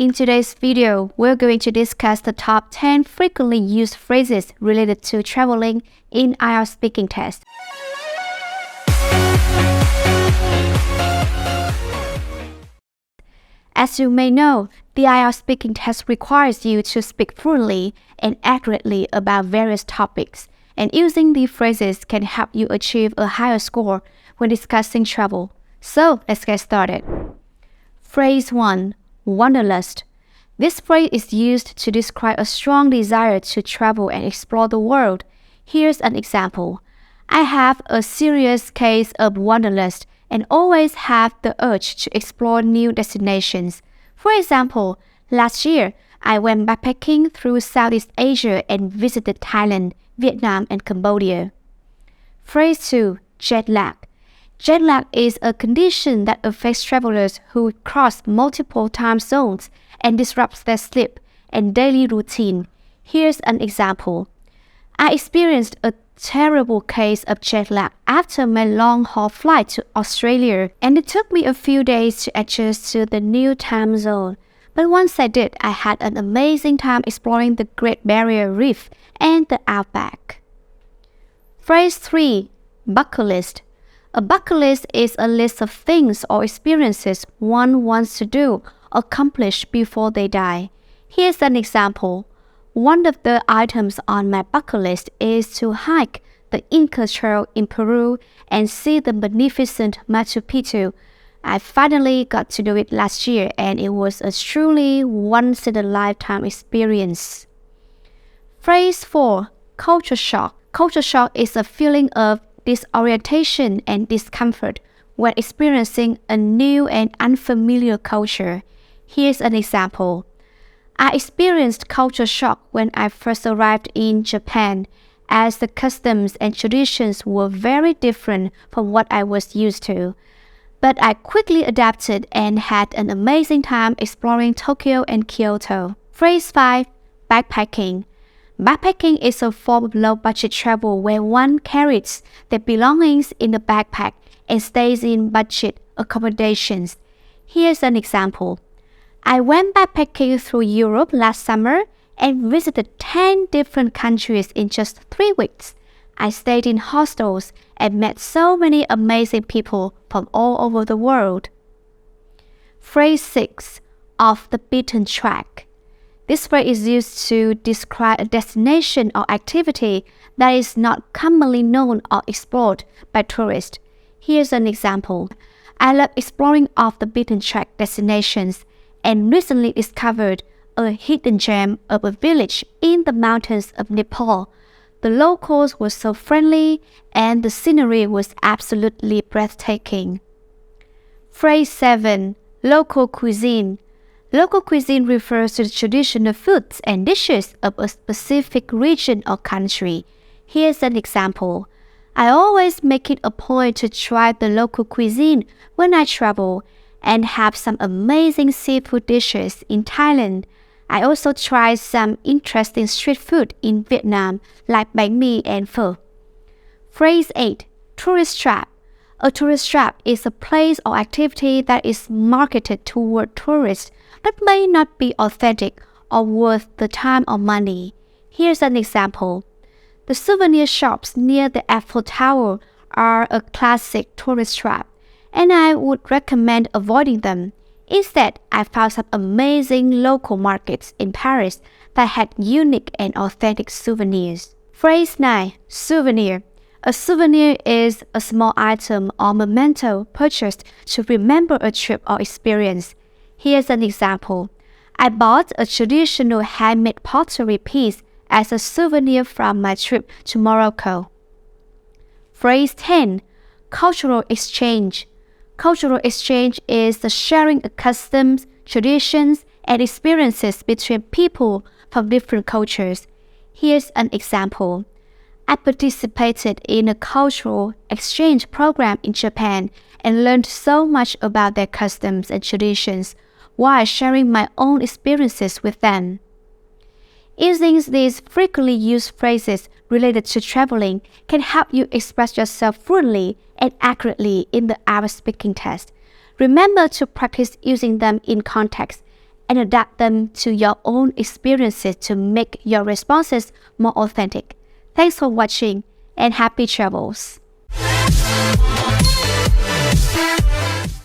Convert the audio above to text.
In today's video, we're going to discuss the top 10 frequently used phrases related to traveling in IELTS speaking test. As you may know, the IELTS speaking test requires you to speak fluently and accurately about various topics, and using these phrases can help you achieve a higher score when discussing travel. So, let's get started. Phrase 1. Wanderlust. This phrase is used to describe a strong desire to travel and explore the world. Here's an example. I have a serious case of wanderlust and always have the urge to explore new destinations. For example, last year, I went backpacking through Southeast Asia and visited Thailand, Vietnam, and Cambodia. Phrase 2. Jet lag. Jet lag is a condition that affects travelers who cross multiple time zones and disrupts their sleep and daily routine. Here's an example. I experienced a terrible case of jet lag after my long-haul flight to Australia, and it took me a few days to adjust to the new time zone. But once I did, I had an amazing time exploring the Great Barrier Reef and the outback. Phrase 3. Bucket list. A bucket list is a list of things or experiences one wants to do or accomplish before they die. Here's an example. One of the items on my bucket list is to hike the Inca Trail in Peru and see the magnificent Machu Picchu. I finally got to do it last year, and it was a truly once-in-a-lifetime experience. Phrase 4. Culture shock. Culture shock is a feeling of disorientation and discomfort when experiencing a new and unfamiliar culture. Here's an example. I experienced culture shock when I first arrived in Japan, as the customs and traditions were very different from what I was used to. But I quickly adapted and had an amazing time exploring Tokyo and Kyoto. Phrase 5. Backpacking. Backpacking is a form of low-budget travel where one carries their belongings in a backpack and stays in budget accommodations. Here's an example. I went backpacking through Europe last summer and visited 10 different countries in just 3 weeks. I stayed in hostels and met so many amazing people from all over the world. Phrase 6. Off the beaten track. This phrase is used to describe a destination or activity that is not commonly known or explored by tourists. Here's an example. I love exploring off the beaten track destinations and recently discovered a hidden gem of a village in the mountains of Nepal. The locals were so friendly and the scenery was absolutely breathtaking. Phrase 7. Local cuisine. Local cuisine refers to the traditional foods and dishes of a specific region or country. Here's an example. I always make it a point to try the local cuisine when I travel and have some amazing seafood dishes in Thailand. I also tried some interesting street food in Vietnam like bánh mì and pho. Phrase 8. Tourist trap. A tourist trap is a place or activity that is marketed toward tourists but may not be authentic or worth the time or money. Here's an example. The souvenir shops near the Eiffel Tower are a classic tourist trap, and I would recommend avoiding them. Instead, I found some amazing local markets in Paris that had unique and authentic souvenirs. Phrase 9. Souvenir. A souvenir is a small item or memento purchased to remember a trip or experience. Here's an example. I bought a traditional handmade pottery piece as a souvenir from my trip to Morocco. Phrase 10. Cultural exchange. Cultural exchange is the sharing of customs, traditions, and experiences between people from different cultures. Here's an example. I participated in a cultural exchange program in Japan and learned so much about their customs and traditions while sharing my own experiences with them. Using these frequently used phrases related to traveling can help you express yourself fluently and accurately in the IELTS speaking test. Remember to practice using them in context and adapt them to your own experiences to make your responses more authentic. Thanks for watching and happy travels!